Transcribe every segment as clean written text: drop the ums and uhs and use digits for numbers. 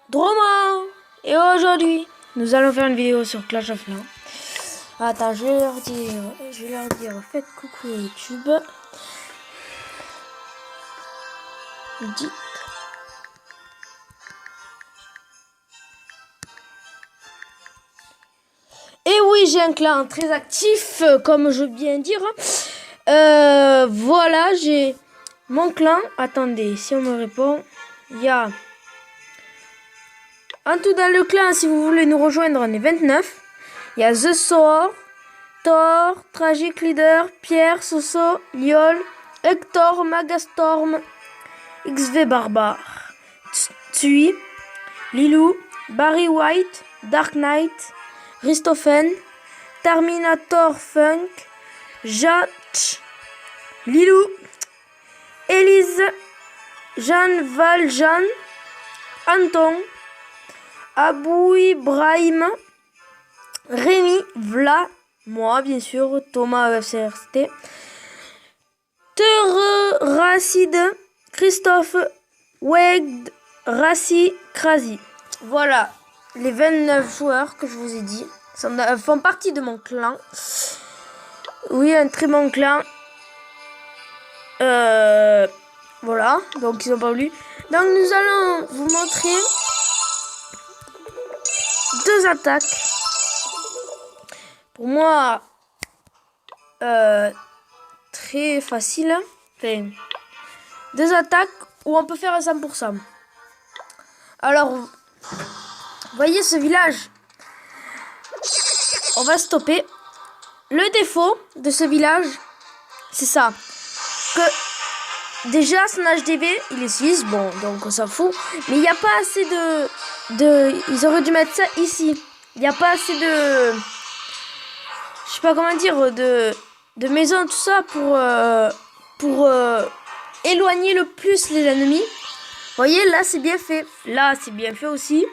Droma. Et aujourd'hui, nous allons faire une vidéo sur Clash of Clans. Attends, je vais leur dire, faites coucou YouTube. Dites. Et oui, j'ai un clan très actif, comme je viens de dire. Voilà, j'ai mon clan. Attendez, si on me répond, il y a... En tout dans le clan, si vous voulez nous rejoindre, on est 29. Il y a The Soar, Thor, Tragic Leader, Pierre, Soso, Liol, Hector, Magastorm, XV Barbare, Tsui, Lilou, Barry White, Dark Knight, Ristoffen, Terminator Funk, Jatch, Lilou, Elise, Jeanne Valjean, Anton, Abou Ibrahim, Rémi, Vla, moi bien sûr, Thomas FCRT, Racide, Christophe, Wegd, Rassi, Krasi. Voilà les 29 joueurs que je vous ai dit. Font partie de mon clan. Oui, un très bon clan. Voilà, donc ils ont pas voulu. Donc nous allons vous montrer deux attaques. Pour moi, très facile. Enfin, deux attaques où on peut faire un 100%. Alors, voyez ce village. On va stopper. Le défaut de ce village, c'est ça. Que déjà, son HDV, il est 6. Bon, donc on s'en fout. Mais il n'y a pas assez de... Ils auraient dû mettre ça ici. Il n'y a pas assez de... Je sais pas comment dire, de maisons, tout ça, pour éloigner le plus les ennemis. Vous voyez, là, c'est bien fait. Là, c'est bien fait aussi.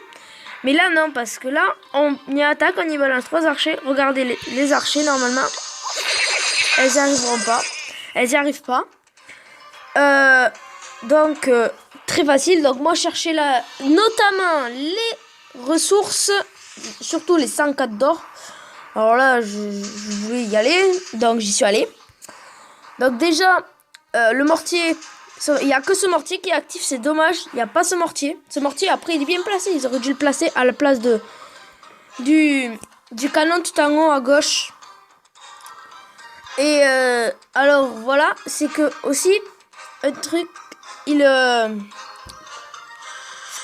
Mais là, non, parce que là, on y attaque, on y balance 3 archers. Regardez les archers, normalement. Elles n'y arriveront pas. Elles n'y arrivent pas. Donc, très facile. Donc, moi, chercher là, notamment les ressources, surtout les 104 d'or. Alors là, je voulais y aller, donc j'y suis allé. Donc déjà, le mortier, il n'y a que ce mortier qui est actif, c'est dommage. Il n'y a pas ce mortier. Ce mortier, après, il est bien placé. Ils auraient dû le placer à la place du canon tout en haut à gauche. Et alors voilà, c'est que aussi, un truc, ce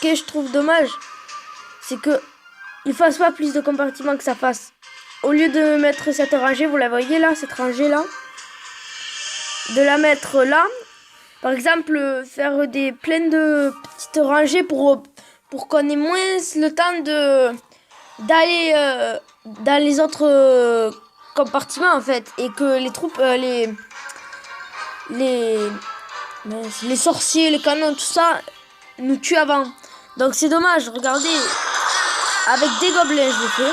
que je trouve dommage, c'est que il fasse pas plus de compartiments que ça fasse. Au lieu de mettre cette rangée, vous la voyez là, cette rangée là, de la mettre là. Par exemple, faire plein de petites rangées pour qu'on ait moins le temps d'aller dans les autres compartiments en fait. Et que les troupes, les sorciers, les canons, tout ça, nous tuent avant. Donc c'est dommage, regardez, avec des gobelins je le fais.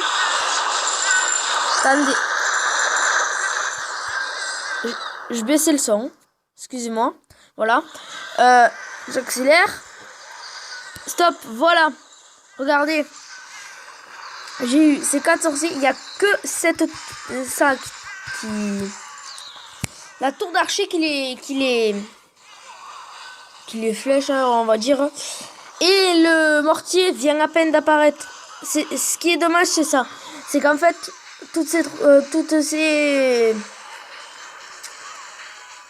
Attendez. Je baissais le son. Excusez-moi. Voilà. J'accélère. Stop. Voilà. Regardez. J'ai eu ces 4 sorciers. Il n'y a que la tour d'archer qui les flèche, hein, on va dire. Et le mortier vient à peine d'apparaître. Ce qui est dommage, c'est ça. C'est qu'en fait, toutes ces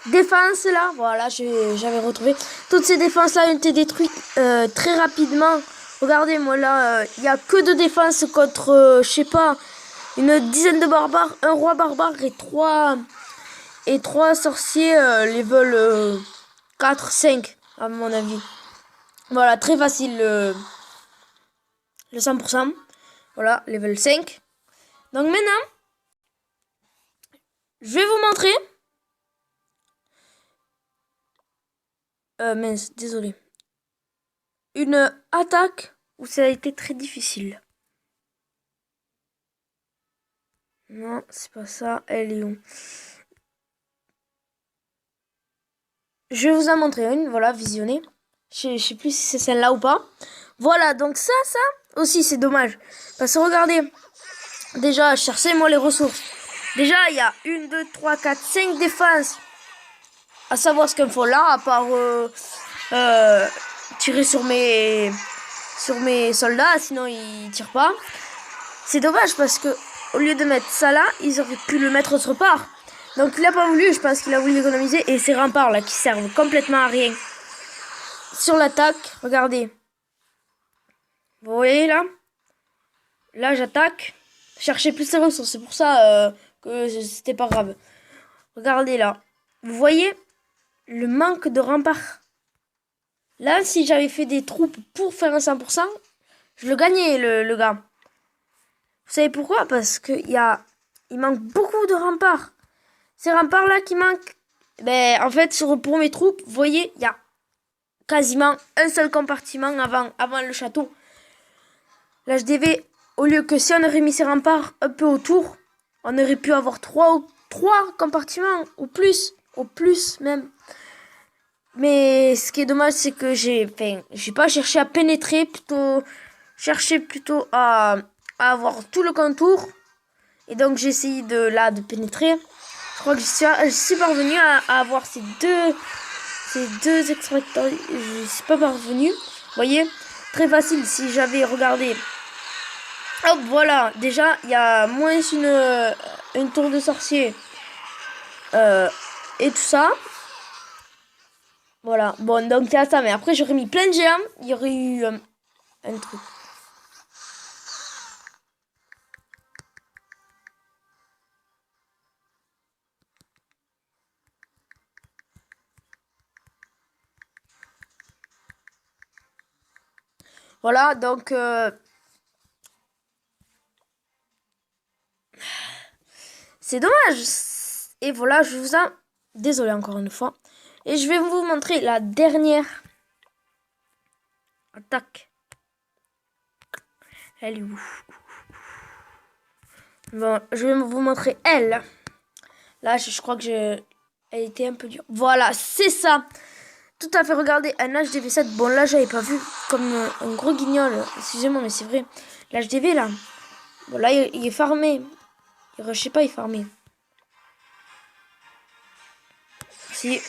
défenses là, voilà, j'avais retrouvé. Toutes ces défenses là ont été détruites très rapidement. Regardez, moi là, il n'y a que de défense contre, je sais pas, une dizaine de barbares, un roi barbare et trois sorciers level 4, 5 à mon avis. Voilà, très facile le 100%. Voilà, level 5. Donc maintenant, je vais vous montrer. Mince, désolé. Une attaque où ça a été très difficile. Non, c'est pas ça. Elle est où? Je vais vous en montrer une. Voilà, visionnez. Je sais plus si c'est celle-là ou pas. Voilà, donc ça aussi c'est dommage. Parce que regardez, déjà, cherchez-moi les ressources. Déjà, il y a 1, 2, 3, 4, 5 défenses. À savoir ce qu'il faut là, à part tirer sur mes soldats, sinon ils tirent pas. C'est dommage parce que au lieu de mettre ça là, ils auraient pu le mettre autre part. Donc il a pas voulu, je pense qu'il a voulu économiser. Et ces remparts là qui servent complètement à rien. Sur l'attaque, regardez. Vous voyez là? Là j'attaque. Cherchez plus de ressources, c'est pour ça que c'était pas grave. Regardez là. Vous voyez le manque de remparts. Là, si j'avais fait des troupes pour faire un 100%, je le gagnais le gars. Vous savez pourquoi? Parce qu'il manque beaucoup de remparts. Ces remparts là qui manquent. Ben, en fait, pour mes troupes, vous voyez, il y a quasiment un seul compartiment avant le château. L'HDV, au lieu que si on aurait mis ces remparts un peu autour, on aurait pu avoir trois compartiments ou plus. Au plus même. Mais ce qui est dommage, c'est que j'ai pas cherché à pénétrer, cherché plutôt à avoir tout le contour. Et donc j'ai essayé de pénétrer. Je crois que je suis parvenue à avoir ces deux extracteurs. Je suis pas parvenue. Vous voyez, très facile si j'avais regardé. Hop, voilà. Déjà, il y a moins une tour de sorcier. Et tout ça. Voilà. Bon, donc il y a ça. Mais après, j'aurais mis plein de géants. Il y aurait eu un truc. Voilà, donc c'est dommage. Et voilà, je vous en... Désolé encore une fois. Et je vais vous montrer la dernière attaque. Elle est où? Bon, je vais vous montrer elle. Là, je crois que elle était un peu dure. Voilà, c'est ça. Tout à fait, regardez, un HDV7. Bon, là, j'avais pas vu comme un gros guignol. Excusez-moi, mais c'est vrai. L'HDV, là. Bon, là, il est farmé. Je sais pas, il est farmé. Si.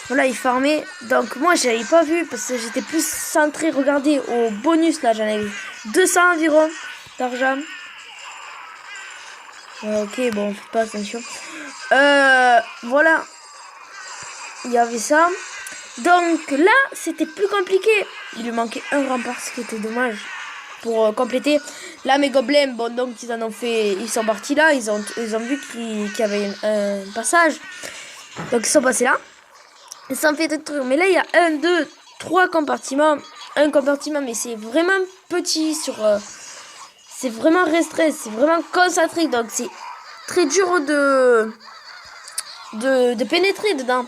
Voilà, il farmait. Donc, moi, j'avais pas vu parce que j'étais plus centré. Regardez, au bonus, là, j'en avais 200 environ d'argent. Ok, bon, faites pas attention. Voilà. Il y avait ça. Donc là, c'était plus compliqué. Il lui manquait un rempart, ce qui était dommage. Pour compléter. Là, mes gobelins, bon, donc ils en ont fait. Ils sont partis là. Ils ont vu qu'il y avait un passage. Donc ils sont passés là. Ils s'en fait des trucs. Mais là, il y a 1, 2, 3 compartiments. Un compartiment, mais c'est vraiment petit c'est vraiment restreint. C'est vraiment concentré. Donc c'est très dur de pénétrer dedans.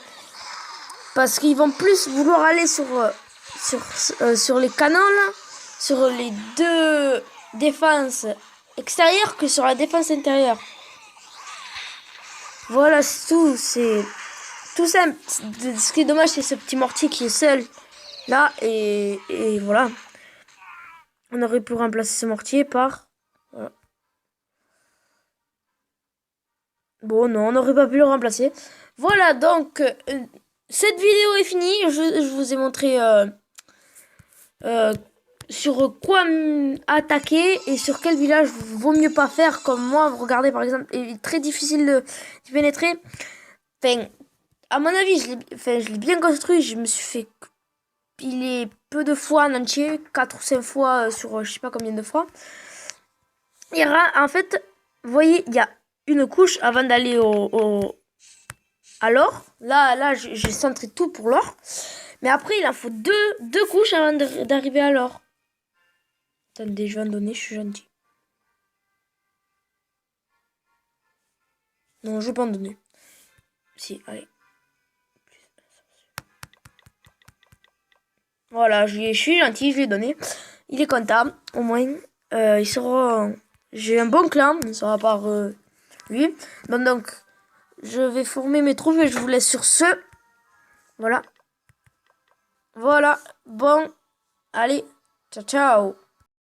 Parce qu'ils vont plus vouloir aller sur les canons là, sur les deux défenses extérieures que sur la défense intérieure. Voilà, c'est tout. C'est tout simple. Ce qui est dommage, c'est ce petit mortier qui est seul là. Et voilà. On aurait pu remplacer ce mortier par... Voilà. Bon, non, on n'aurait pas pu le remplacer. Voilà, donc... cette vidéo est finie. Je vous ai montré sur quoi attaquer et sur quel village vaut mieux pas faire. Comme moi, vous regardez par exemple, il est très difficile de pénétrer. Enfin, à mon avis, je l'ai bien construit. Je me suis fait piler peu de fois en entier, 4 ou 5 fois sur je sais pas combien de fois. En fait, vous voyez, il y a une couche avant d'aller à l'or. Là, j'ai centré tout pour l'or. Mais après, il en faut deux couches avant d'arriver à l'or. Attendez, je vais en donner, je suis gentil. Non, je vais pas en donner. Si, allez. Voilà, je suis gentil, je lui ai donné. Il est content, au moins. Il sera... J'ai un bon clan, il sera par lui. Bon, donc... Je vais former mes troupes et je vous laisse sur ce. Voilà. Voilà. Bon. Allez. Ciao, ciao.